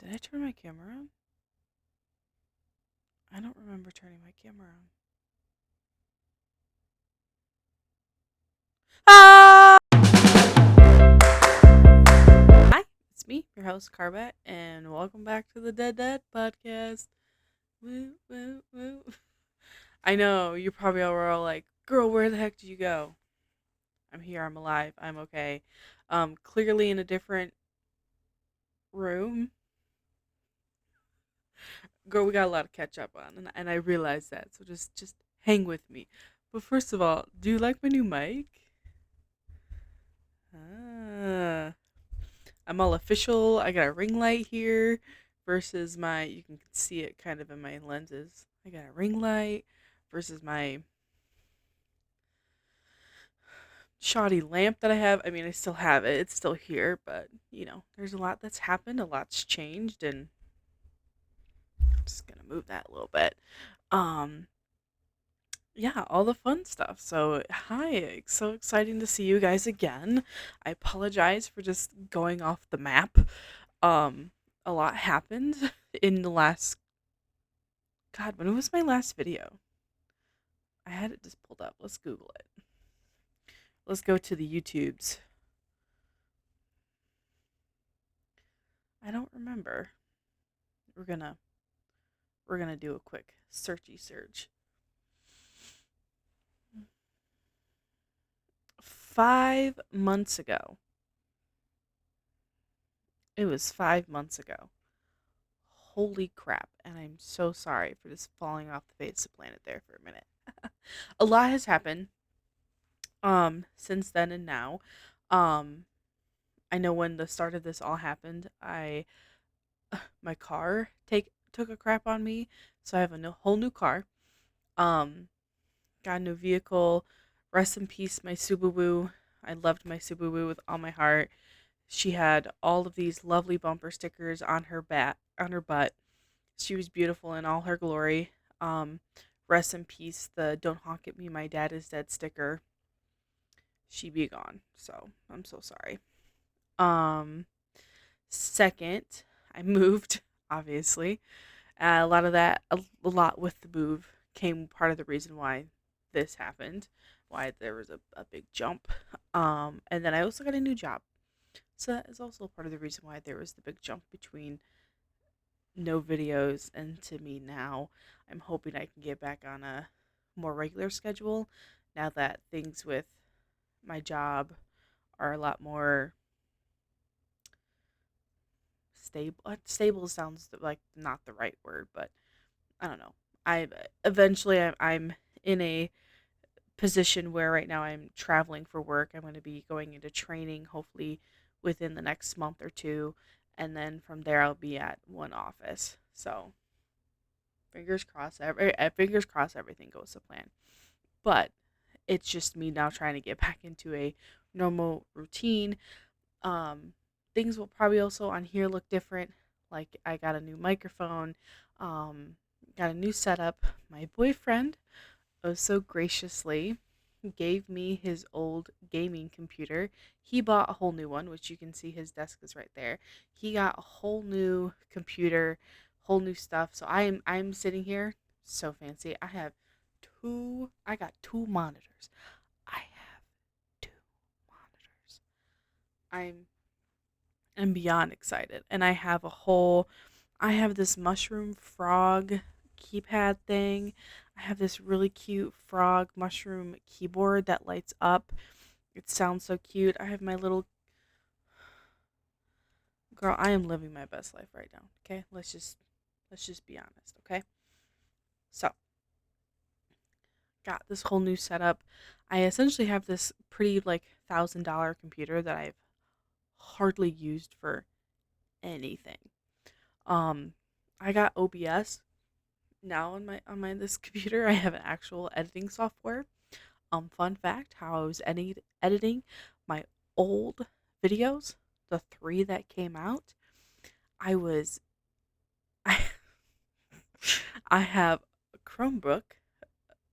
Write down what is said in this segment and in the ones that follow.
Did I turn my camera on? I don't remember turning my camera on. Ah! Hi, it's me, your host Carbat, and welcome back to the Dead Dead podcast. Woo, woo, woo. I know you probably were all like, "Girl, where the heck did you go?" I'm here. I'm alive. I'm okay. Clearly in a different room. Girl, we got a lot to catch up on, and I realize that. So just hang with me. But first of all, do you like my new mic? Ah. I'm all official. I got a ring light here versus my, you can see it kind of in my lenses. I got a ring light versus my shoddy lamp that I have. I mean, I still have it. It's still here, but there's a lot that's happened. A lot's changed, and I'm just gonna move that a little bit. Um, yeah, all the fun stuff. So, hi, it's so exciting to see you guys again. I apologize for just going off the map. Um, a lot happened in the last, God, when was my last video? I had it just pulled up. Let's Google it. Let's go to the YouTubes. I don't remember. We're gonna we're gonna do a quick searchy search. 5 months ago. It was 5 months ago. Holy crap! And I'm so sorry for just falling off the face of the planet there for a minute. A lot has happened. Since then and now. Um, I know when the start of this all happened, I my car took a crap on me, so I have a whole new car. Um, got a new vehicle. Rest in peace, my Subaru. I loved my Subaru with all my heart. She had all of these lovely bumper stickers on her on her butt. She was beautiful in all her glory. Um, Rest in peace, the "Don't honk at me, my dad is dead" sticker. She be gone. So I'm so sorry. Um, Second, I moved. Obviously, a lot of that, a lot with the move came part of the reason why this happened, why there was a big jump. And then I also got a new job. So that is also part of the reason why there was the big jump between no videos and to me now. I'm hoping I can get back on a more regular schedule now that things with my job are a lot more stable. Stable sounds like not the right word, but I don't know. I eventually I'm in a position where right now I'm traveling for work. I'm going to be going into training hopefully within the next month or two, and then from there I'll be at one office. So fingers crossed everything goes to plan. But it's just me now trying to get back into a normal routine. Um, Things will probably also on here look different. Like I got a new microphone, um, got a new setup. My boyfriend oh so graciously gave me his old gaming computer. He bought a whole new one, which you can see his desk is right there. He got a whole new computer, whole new stuff. So I'm sitting here so fancy. I got two monitors. I have two monitors. I'm beyond excited. And I have this mushroom frog keypad thing. I have this really cute frog mushroom keyboard that lights up. It sounds so cute. I have my little girl. I am living my best life right now. Okay, let's just be honest. Okay, so got this whole new setup. I essentially have this pretty like $1,000 computer that I've hardly used for anything. Um, I got OBS now on my this computer. I have an actual editing software. Fun fact: how I was editing my old videos, the three that came out. I was I I have a Chromebook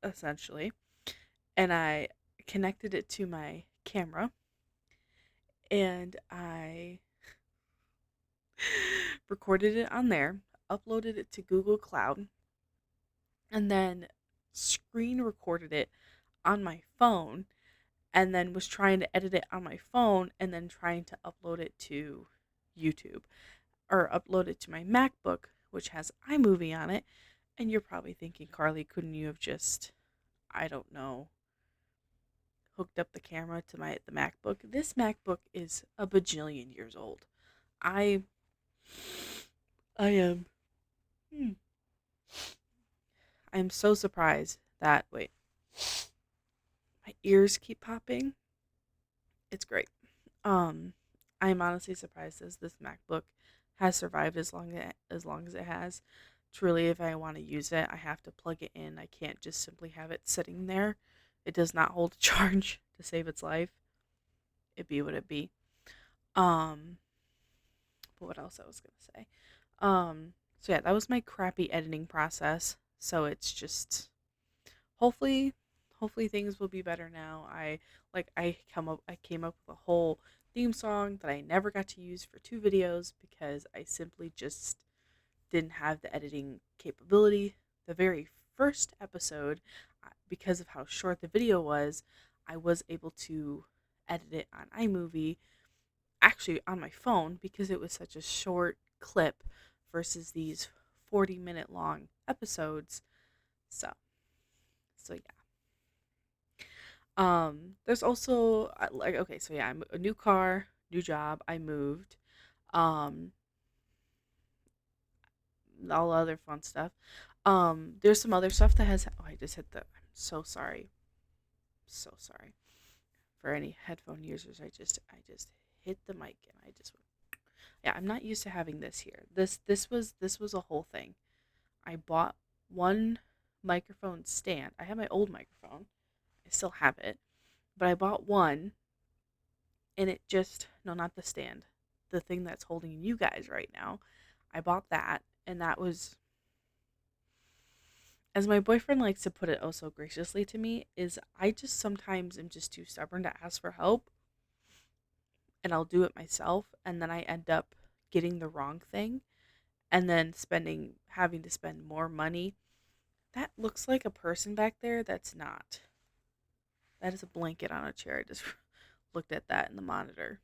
essentially, and I connected it to my camera, and I recorded it on there, uploaded it to Google Cloud, and then screen recorded it on my phone, and then was trying to edit it on my phone and then trying to upload it to YouTube or upload it to my MacBook, which has iMovie on it. And you're probably thinking, Carly, couldn't you have just, I don't know, hooked up the camera to the MacBook? This MacBook is a bajillion years old. I I am hmm, I'm so surprised that wait, my ears keep popping. It's great. Um, I'm honestly surprised as this MacBook has survived as long as it has. Truly, if I want to use it, I have to plug it in. I can't just simply have it sitting there. It does not hold a charge to save its life. It be what it be. Um, but what else I was gonna say? So yeah, that was my crappy editing process. So it's just hopefully hopefully things will be better now. I came up with a whole theme song that I never got to use for two videos because I simply just didn't have the editing capability. The very first episode, because of how short the video was, I was able to edit it on iMovie, actually on my phone, because it was such a short clip versus these 40-minute long episodes. So, so yeah. There's also like okay, so yeah, I'm a new car, new job. I moved. Um, all other fun stuff. There's some other stuff that has. Oh, I just hit the. I'm so sorry. So sorry for any headphone users. I just hit the mic and I just. Yeah, I'm not used to having this here. This was a whole thing. I bought one microphone stand. I have my old microphone. I still have it, but I bought one and it just no, not the stand, the thing that's holding you guys right now. I bought that, and that was, as my boyfriend likes to put it oh so graciously to me, is I just sometimes am just too stubborn to ask for help, and I'll do it myself, and then I end up getting the wrong thing, and then having to spend more money. That looks like a person back there. That's not. That is a blanket on a chair. I just looked at that in the monitor.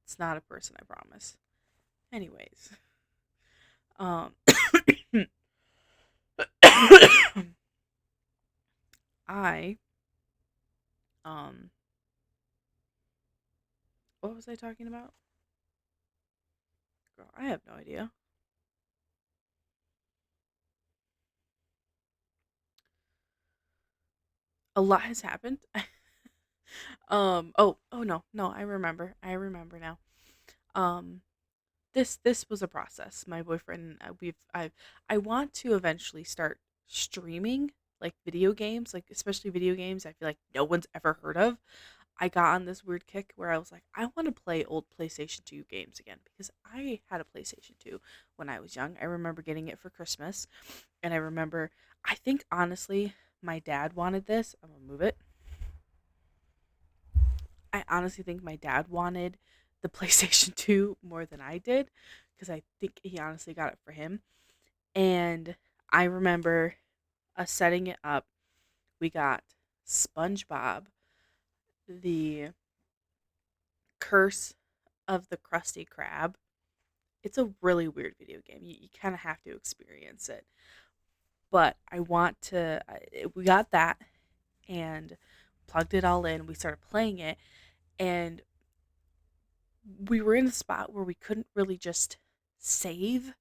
It's not a person, I promise. Anyways, um, I um what was I talking about? Girl, I have no idea. A lot has happened. Oh no, I remember. I remember now. Um this was a process. My boyfriend I want to eventually start streaming like video games, like especially video games I feel like no one's ever heard of. I got on this weird kick where I was like, I want to play old PlayStation 2 games again because I had a PlayStation 2 when I was young. I remember getting it for Christmas, and I remember, I think honestly, my dad wanted this. I'm gonna move it. I honestly think my dad wanted the PlayStation 2 more than I did because I think he honestly got it for him. And I remember us setting it up. We got SpongeBob, the Curse of the Krusty Krab. It's a really weird video game. You kind of have to experience it. But I want to. We got that and plugged it all in. We started playing it, and we were in a spot where we couldn't really just save.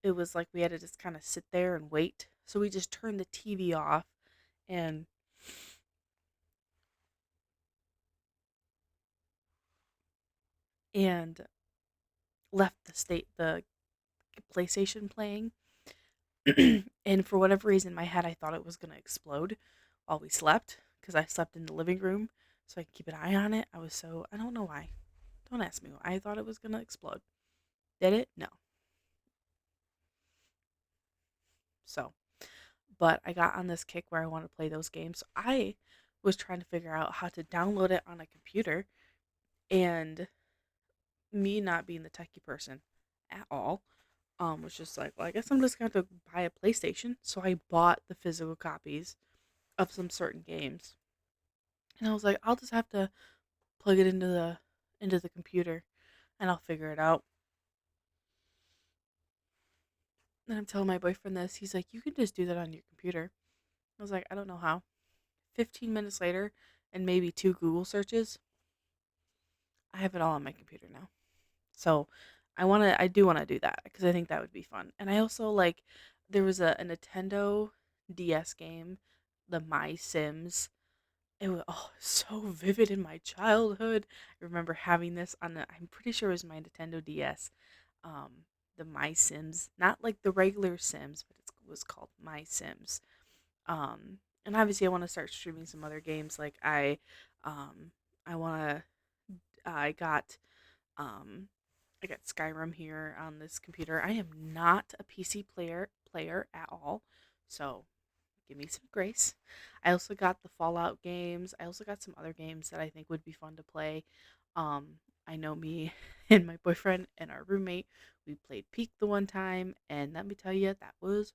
It was like we had to just kind of sit there and wait. So we just turned the TV off and and left the PlayStation playing. And for whatever reason in my head I thought it was going to explode while we slept because I slept in the living room so I could keep an eye on it. I don't know why. Don't ask me why. I thought it was going to explode. Did it? No. So, but I got on this kick where I want to play those games. So I was trying to figure out how to download it on a computer, and me not being the techie person at all. Was just like, well, I guess I'm just going to have to buy a PlayStation. So I bought the physical copies of some certain games. And I was like, I'll just have to plug it into the computer and I'll figure it out. And I'm telling my boyfriend this. He's like, you can just do that on your computer. I was like, I don't know how. 15 minutes later, and maybe two Google searches, I have it all on my computer now. So I do want to do that because I think that would be fun. And I also like, there was a Nintendo DS game, the My Sims. It was so vivid in my childhood. I remember having this I'm pretty sure it was my Nintendo DS. Um, the My Sims, not like the regular Sims, but it was called My Sims. And obviously I want to start streaming some other games. Um, I want to. I got um, I got Skyrim here on this computer. I am not a PC player at all, so give me some grace. I also got the Fallout games. I also got some other games that I think would be fun to play. I know me and my boyfriend and our roommate, we played Peak the one time, and let me tell you, that was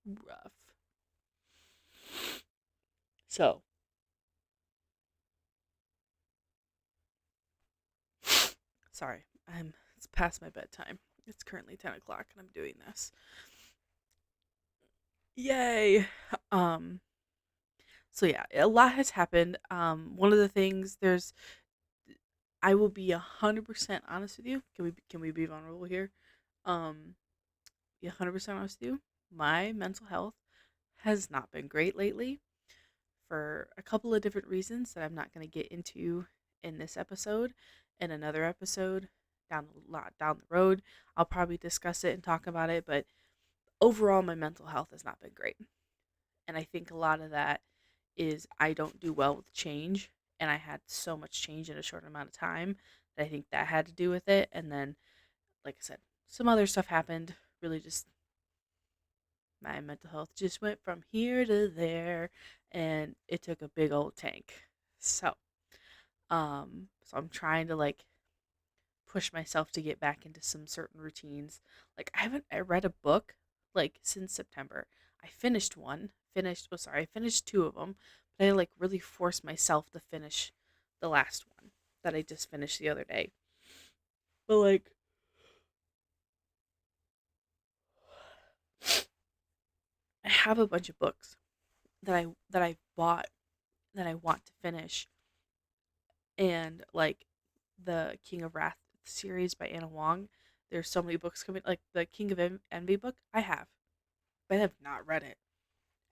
rough. So, sorry, it's past my bedtime. It's currently 10 o'clock, and I'm doing this. Yay! Um, so yeah, a lot has happened. One of the things I will be 100% honest with you. Can we be vulnerable here? Um, be 100% honest with you. My mental health has not been great lately for a couple of different reasons that I'm not going to get into in this episode. In another episode down the road, I'll probably discuss it and talk about it. But overall, my mental health has not been great, and I think a lot of that is I don't do well with change, and I had so much change in a short amount of time that I think that had to do with it. And then, like I said, some other stuff happened. Really, just my mental health just went from here to there, and it took a big old tank. So, so I'm trying to like push myself to get back into some certain routines. Like I read a book like since September. I finished one, finished oh sorry, I finished two of them, but I like really forced myself to finish the last one that I just finished the other day. But like I have a bunch of books that I bought that I want to finish, and like the King of Wrath series by Anna Wong. There's so many books coming, like the King of Envy book. I have, but I have not read it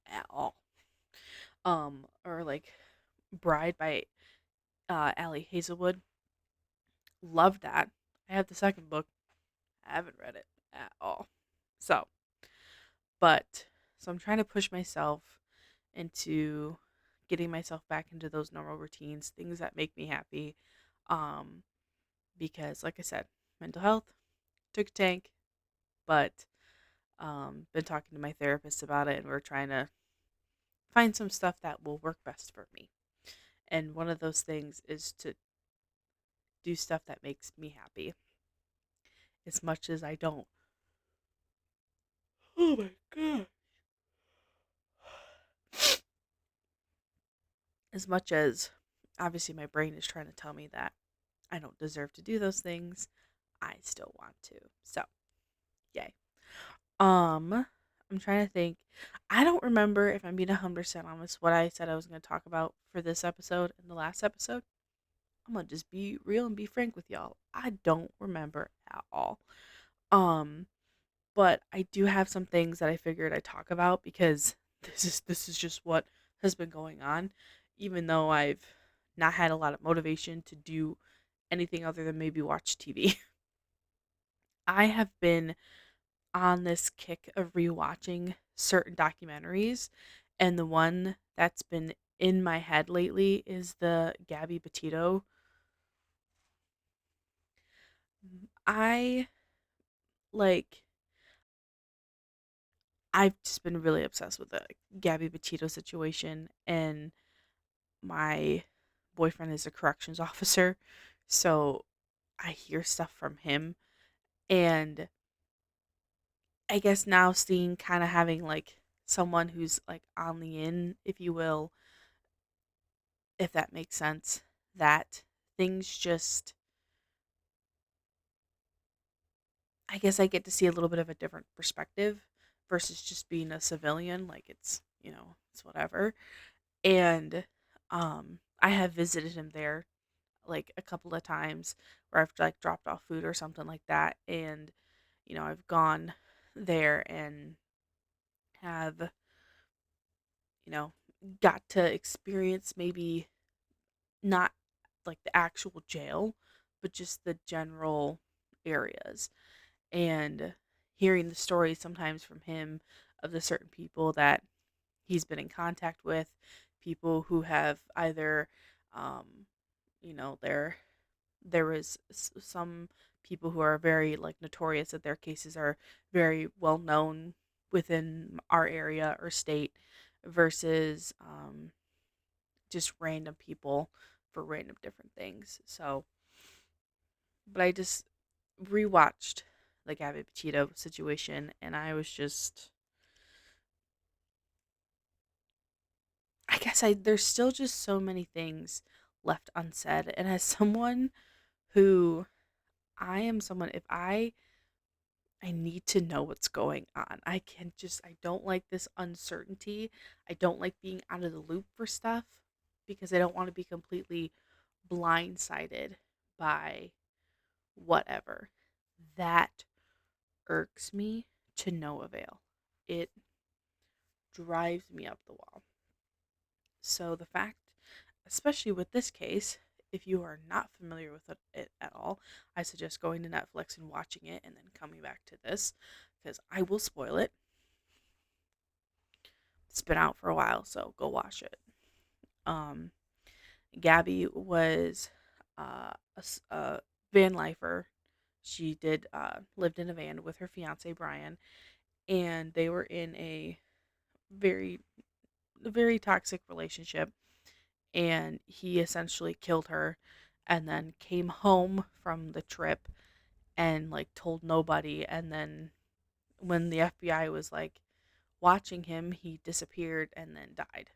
at all. Or like Bride by Allie Hazelwood. Love that. I have the second book. I haven't read it at all. So, but so I'm trying to push myself into getting myself back into those normal routines, things that make me happy. Um, because like I said, mental health took a tank, but been talking to my therapist about it, and we're trying to find some stuff that will work best for me. And one of those things is to do stuff that makes me happy. As much as I don't. Oh my god. As much as obviously my brain is trying to tell me that I don't deserve to do those things, I still want to. So, yay. I'm trying to think. I don't remember, if I'm being 100% honest, what I said I was going to talk about for this episode and the last episode. I'm going to just be real and be frank with y'all. I don't remember at all. Um, but I do have some things that I figured I'd talk about because this is just what has been going on, even though I've not had a lot of motivation to do anything other than maybe watch TV. I have been on this kick of rewatching certain documentaries, and the one that's been in my head lately is the Gabby Petito. I like I've just been really obsessed with the Gabby Petito situation, and my boyfriend is a corrections officer, so I hear stuff from him, And I guess now seeing kind of having like someone who's like on the in, if you will, if that makes sense, that things just, I guess I get to see a little bit of a different perspective versus just being a civilian. Like it's whatever. And I have visited him there like a couple of times where I've like dropped off food or something like that. And, I've gone there and have, you know, got to experience maybe not like the actual jail, but just the general areas. And hearing the stories sometimes from him of the certain people that he's been in contact with, people who have either, um, there was some people who are very like notorious that their cases are very well known within our area or state versus just random people for random different things. So, but I just rewatched the Gabby Petito situation, and I was just, I guess there's still just so many things left unsaid. And as someone who I am someone, if I need to know what's going on. I don't like this uncertainty. I don't like being out of the loop for stuff because I don't want to be completely blindsided by whatever. That irks me to no avail. It drives me up the wall. So the fact, especially with this case, if you are not familiar with it at all, I suggest going to Netflix and watching it and then coming back to this because I will spoil it. It's been out for a while, so go watch it. Um, Gabby was a van lifer. She did lived in a van with her fiance Brian, and they were in a very very toxic relationship. And he essentially killed her, and then came home from the trip and like told nobody. And then when the FBI was like watching him, he disappeared and then died.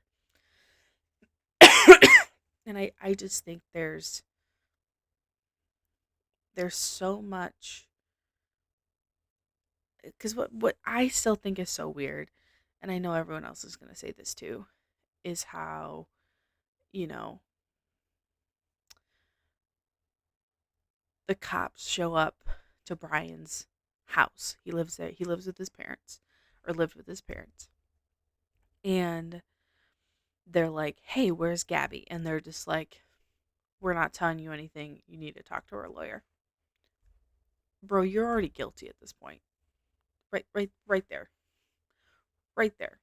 And I just think there's so much, because what I still think is so weird, and I know everyone else is going to say this too, is how, you know, the cops show up to Brian's house. He lives there. He lives with his parents, or lived with his parents. And they're like, "Hey, where's Gabby?" And they're just like, "We're not telling you anything. You need to talk to our lawyer." Bro, you're already guilty at this point. Right there. Right there.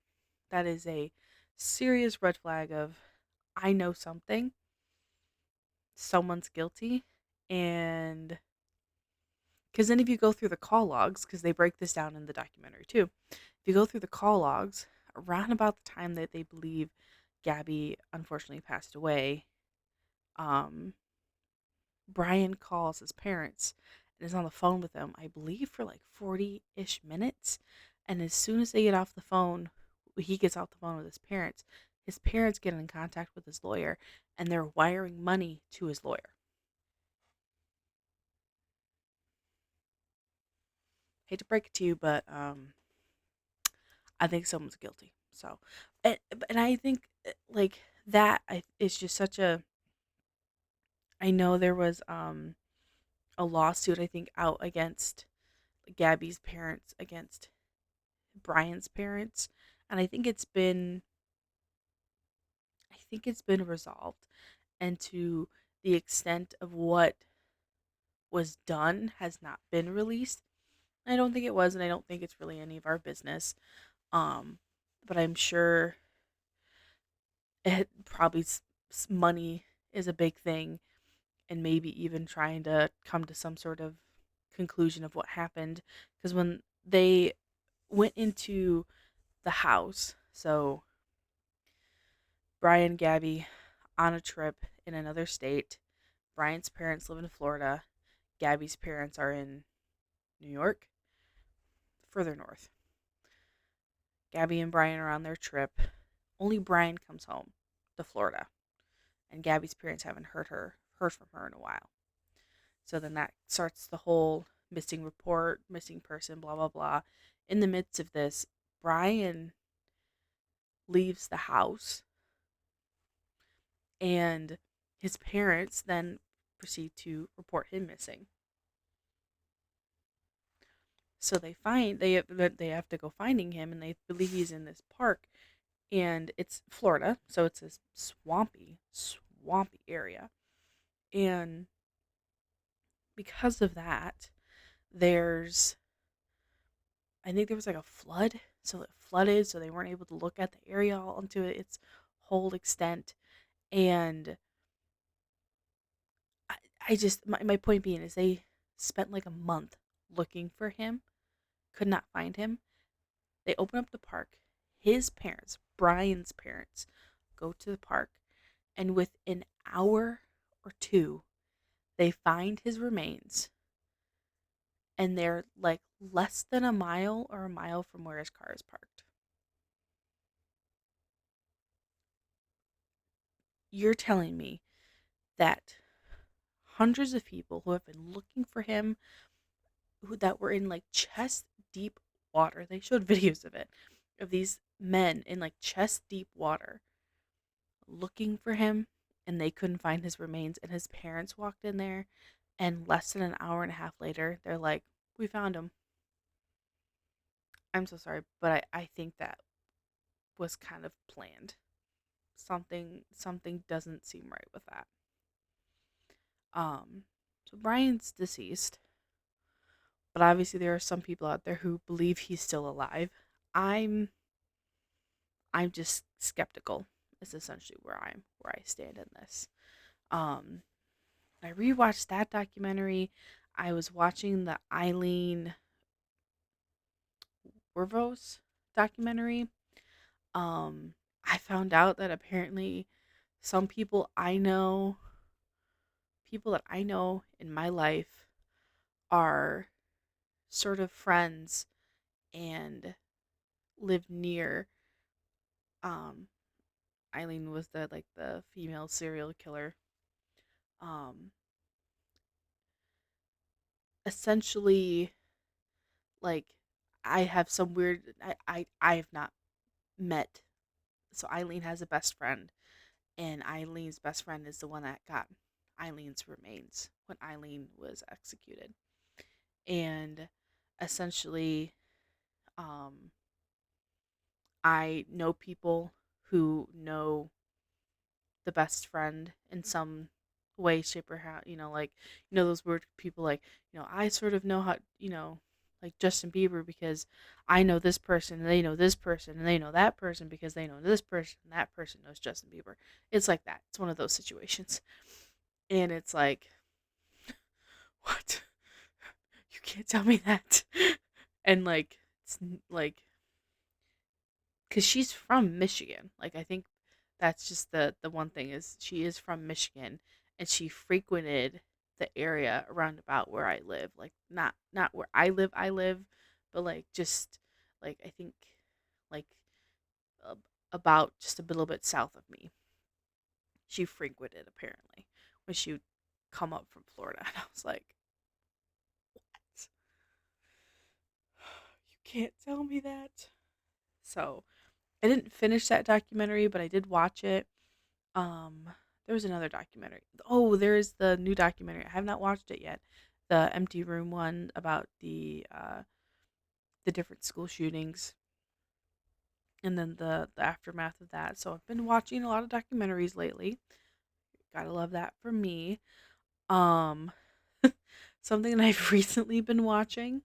That is a serious red flag of, I know something, someone's guilty. And because then if you go through the call logs, because they break this down in the documentary too, if you go through the call logs, around about the time that they believe Gabby unfortunately passed away, um, Brian calls his parents and is on the phone with them, I believe, for like 40-ish minutes. And as soon as they get off the phone, he gets off the phone with his parents. His parents get in contact with his lawyer, and they're wiring money to his lawyer. Hate to break it to you, but I think someone's guilty. So, and I think like that is just such a. I know there was a lawsuit, I think, out against Gabby's parents against Brian's parents, and I think it's been resolved, and to the extent of what was done has not been released. I don't think it was, and I don't think it's really any of our business. Um, but I'm sure it probably money is a big thing, and maybe even trying to come to some sort of conclusion of what happened. Because when they went into the house, so Brian, Gabby on a trip in another state. Brian's parents live in Florida. Gabby's parents are in New York, further north. Gabby and Brian are on their trip. Only Brian comes home to Florida, and Gabby's parents haven't heard from her in a while. So then that starts the whole missing report, missing person, blah blah blah. In the midst of this, Brian leaves the house, and his parents then proceed to report him missing. So they have to go finding him, and they believe he's in this park, and it's Florida, so it's this swampy area, and because of that, there's I think there was like a flood, so it flooded, so they weren't able to look at the area all into its whole extent, and I, I just my point being is they spent like a month looking for him, could not find him. They open up the park. His parents, Brian's parents, go to the park, and within an hour or two, they find his remains, and they're like less than a mile or a mile from where his car is parked. You're telling me that hundreds of people who have been looking for him, who that were in like chest deep water, they showed videos of it, of these men in like chest deep water looking for him, and they couldn't find his remains, and his parents walked in there, and less than an hour and a half later they're like, we found him. I'm so sorry, but I think that was kind of planned. Something doesn't seem right with that. So Brian's deceased, but obviously there are some people out there who believe he's still alive. I'm I'm just skeptical. Is essentially where I stand in this. Um, I rewatched that documentary. I was watching the Eileen Wervos documentary. I found out that apparently some people that I know in my life are sort of friends and live near um Eileen was the female serial killer. Um Essentially, like, I have some weird I have not met, so Eileen has a best friend, and Eileen's best friend is the one that got Eileen's remains when Eileen was executed. And essentially, um I know people who know the best friend in some way, shape, or how, like, those weird people, like, I sort of know how, like Justin Bieber, because I know this person, and they know this person, and they know that person because they know this person, and that person knows Justin Bieber. It's like that. It's one of those situations. And it's like, what? You can't tell me that. And like, it's like, because she's from Michigan. Like, I think that's just the one thing, is she is from Michigan, and she frequented the area around about where I live. Like, not where I live, but like just like I think like uh, about just a little bit south of me. She frequented apparently when she would come up from Florida, and I was like, what? You can't tell me that. So I didn't finish that documentary, but I did watch it. Um, there was another documentary. Oh, there's the new documentary. I have not watched it yet. The Empty Room one about the different school shootings, and then the aftermath of that. So I've been watching a lot of documentaries lately. Gotta love that for me. Um, something that I've recently been watching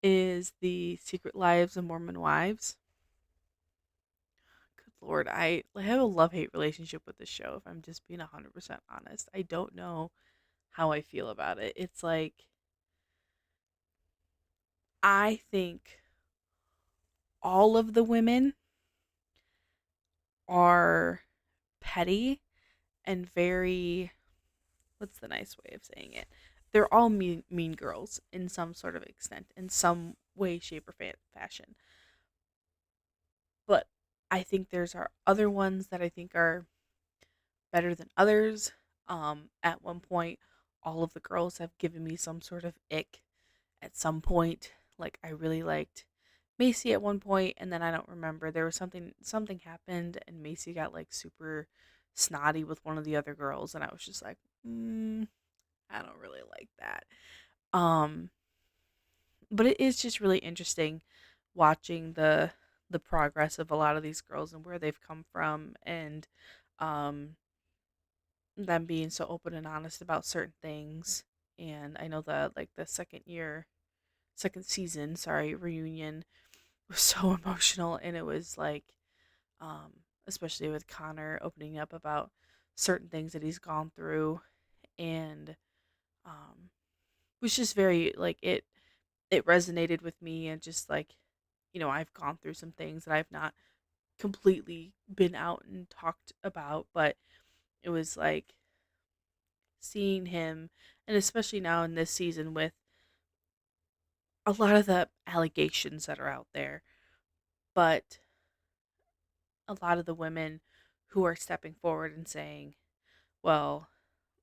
is the Secret Lives of Mormon Wives. Good Lord, I have a love hate relationship with this show. If I'm just being 100% honest, I don't know how I feel about it. It's like, I think all of the women are petty and very, what's the nice way of saying it? they're all mean girls in some sort of extent, in some way, shape, or fashion. But I think there's are other ones that I think are better than others. At one point, all of the girls have given me some sort of ick at some point. Like I really liked Macy at one point, and then I don't remember. There was something happened, and Macy got like super snotty with one of the other girls, and I was just like, I don't really like that. Um, but it is just really interesting watching the progress of a lot of these girls and where they've come from, and um them being so open and honest about certain things. And I know the like the second season, sorry, reunion was so emotional, and it was like um especially with Connor opening up about certain things that he's gone through, and um was just very like it resonated with me, and just like I've gone through some things that I've not completely been out and talked about, but it was like seeing him, and especially now in this season with a lot of the allegations that are out there, but a lot of the women who are stepping forward and saying, well,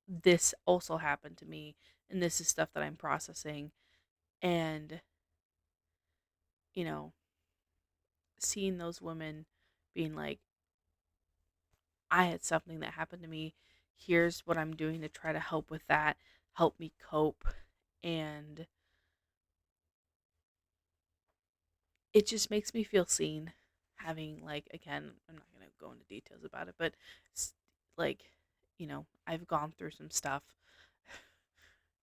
this also happened to me, and this is stuff that I'm processing. And, you know, seeing those women being like, I had something that happened to me. Here's what I'm doing to try to help with that, help me cope. And it just makes me feel seen. Having, like, again, I'm not going to go into details about it, but like, I've gone through some stuff,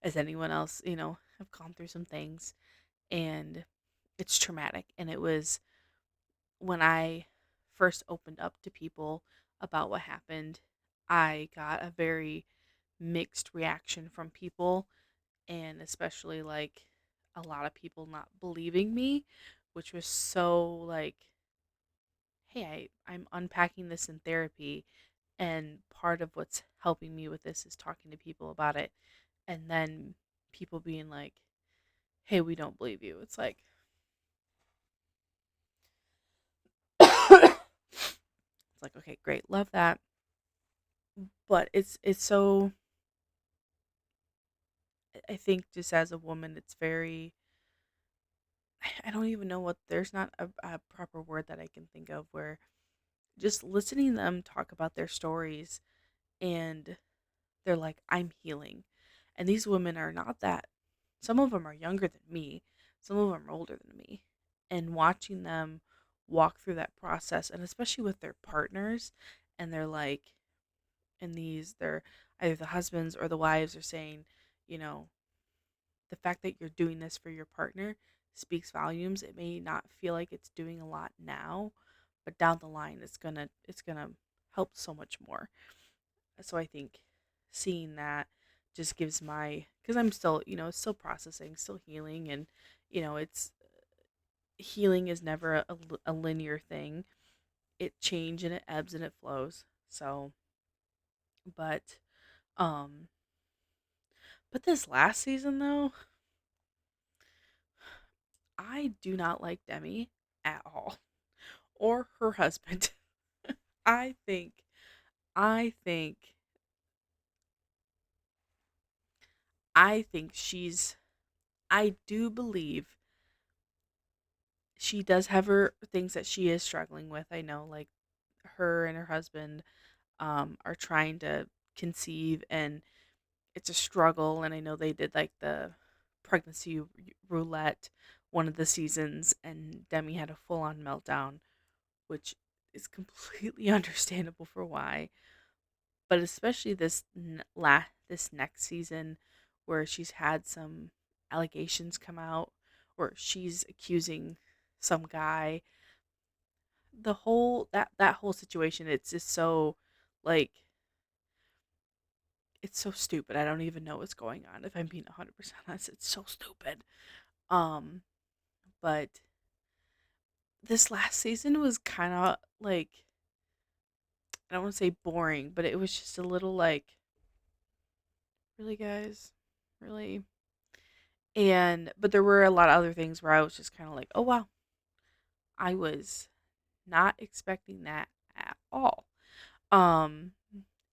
as anyone else, have gone through some things, and it's traumatic. And it was when I first opened up to people about what happened, I got a very mixed reaction from people, and especially like a lot of people not believing me, which was so like, hey, I'm unpacking this in therapy, and part of what's helping me with this is talking to people about it, and then people being like, hey, we don't believe you. It's like, it's like, okay, great, love that. But it's so, I think just as a woman, it's very, I don't even know what, there's not a proper word that I can think of, where just listening to them talk about their stories, and they're like, I'm healing. And these women are not that, some of them are younger than me, some of them are older than me. And watching them walk through that process, and especially with their partners, and they're like, and they're either the husbands or the wives are saying, you know, the fact that you're doing this for your partner speaks volumes. It may not feel like it's doing a lot now, but down the line it's gonna help so much more. So I think seeing that just gives my, because I'm still, still processing, still healing, and it's, healing is never a linear thing. It change and it ebbs and it flows. So, but um but this last season though, I do not like Demi at all, or her husband. I think I think I think she's, I do believe she does have her things that she is struggling with. I know, like, her and her husband are trying to conceive, and it's a struggle. And I know they did like the pregnancy roulette one of the seasons, and Demi had a full on meltdown, which is completely understandable for why. But especially this next season, where she's had some allegations come out, or she's accusing some guy, the whole that whole situation, it's just so like, it's so stupid. I don't even know what's going on, if I'm being 100% honest. It's so stupid. um but this last season was kind of like, I don't want to say boring, but it was just a little like, really, guys? really. And but there were a lot of other things where I was just kind of like, "Oh wow, I was not expecting that at all." Um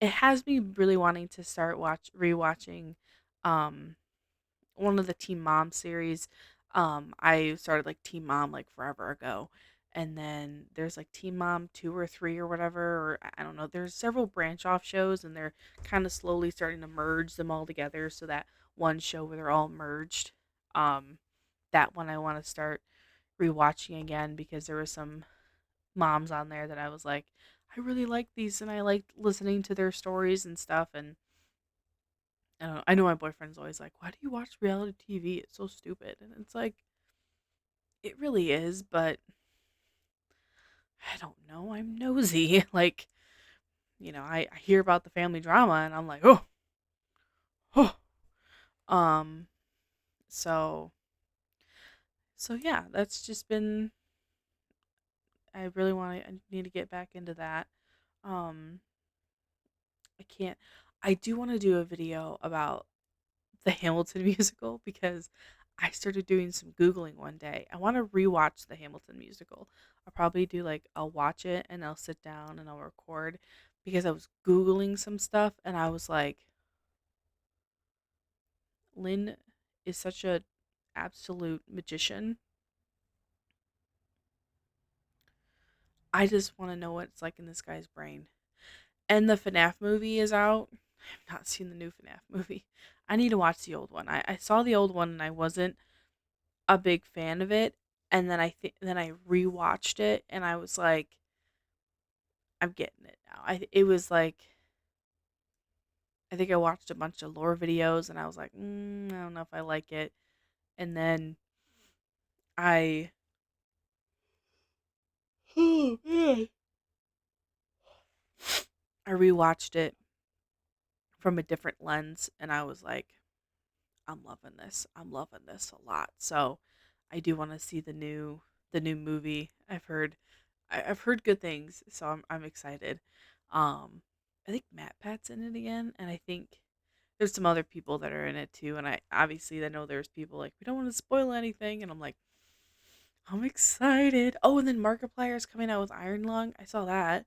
it has me really wanting to start rewatching um one of the Teen Mom series. I started like Teen Mom like forever ago. And then there's like Teen Mom 2 or 3 or whatever, or I don't know. There's several branch off shows and they're kind of slowly starting to merge them all together so that one show where they're all merged. Um that one I want to start rewatching again because there were some moms on there that I was like, I really like these and I liked listening to their stories and stuff. And I don't know, I know my boyfriend's always like, why do you watch reality TV? It's so stupid. And it's like, it really is, but I don't know. I'm nosy. Like, I hear about the family drama and I'm like, oh, oh. Um, so, so yeah, that's just been, I really I need to get back into that. Um, I can't, I do want to do a video about the Hamilton musical because I started doing some Googling one day. I want to rewatch the Hamilton musical. I'll probably do like, I'll watch it and I'll sit down and I'll record because I was Googling some stuff and I was like, Lynn is such a absolute magician. I just want to know what it's like in this guy's brain. And the FNAF movie is out. I've not seen the new FNAF movie. I need to watch the old one. I saw the old one and I wasn't a big fan of it, and then I rewatched it and I was like, I'm getting it now. It was like I think I watched a bunch of lore videos and I was like, I don't know if I like it. And then I oh man, I rewatched it from a different lens and I was like, I'm loving this. I'm loving this a lot. So I do want to see the new movie. I've heard good things, so I'm excited. Um, I think Matt Pat's in it again, and I think there's some other people that are in it too. And I know there's people like we don't want to spoil anything, and I'm like I'm excited. Oh, and then Markiplier is coming out with Iron Lung. I saw that.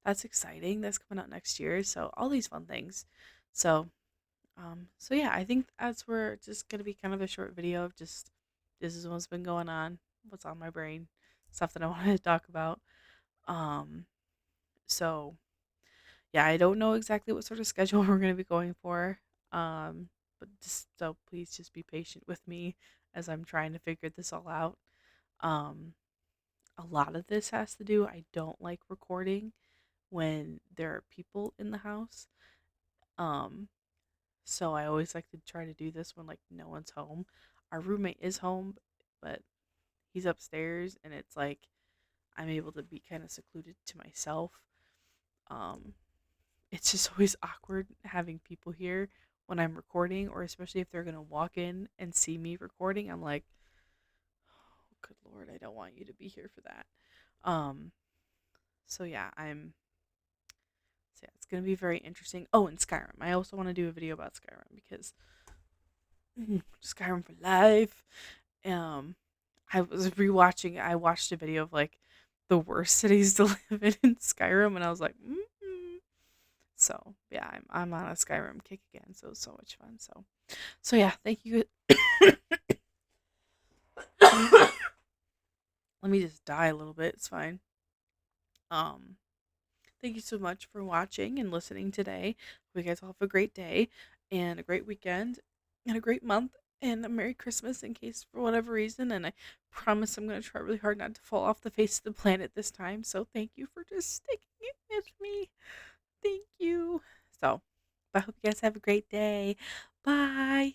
That's exciting. That's coming out next year. So all these fun things. So so yeah, I think that's where just gonna be kind of a short video of just this is what's been going on, what's on my brain, stuff that I wanted to talk about. Um, so yeah, I don't know exactly what sort of schedule we're gonna be going for. Um, but just so please just be patient with me as I'm trying to figure this all out. Um, a lot of this has to do, I don't like recording when there are people in the house. Um, So I always like to try to do this when like no one's home. Our roommate is home, but he's upstairs and it's like I'm able to be kind of secluded to myself. Um it's just always awkward having people here when I'm recording or especially if they're going to walk in and see me recording. I'm like, "Oh, good lord, I don't want you to be here for that." Um so yeah, it's going to be very interesting. Oh, and Skyrim. I also want to do a video about Skyrim because Skyrim for life. Um, I watched a video of like the worst cities to live in Skyrim, and I was like, So yeah, I'm on a Skyrim kick again, so it's so much fun. So yeah, thank you. Let me just die a little bit. It's fine. Um, thank you so much for watching and listening today. Hope you guys all have a great day and a great weekend and a great month and a Merry Christmas in case for whatever reason. And I promise I'm going to try really hard not to fall off the face of the planet this time. So thank you for just sticking it with me. Thank you. So I hope you guys have a great day. Bye.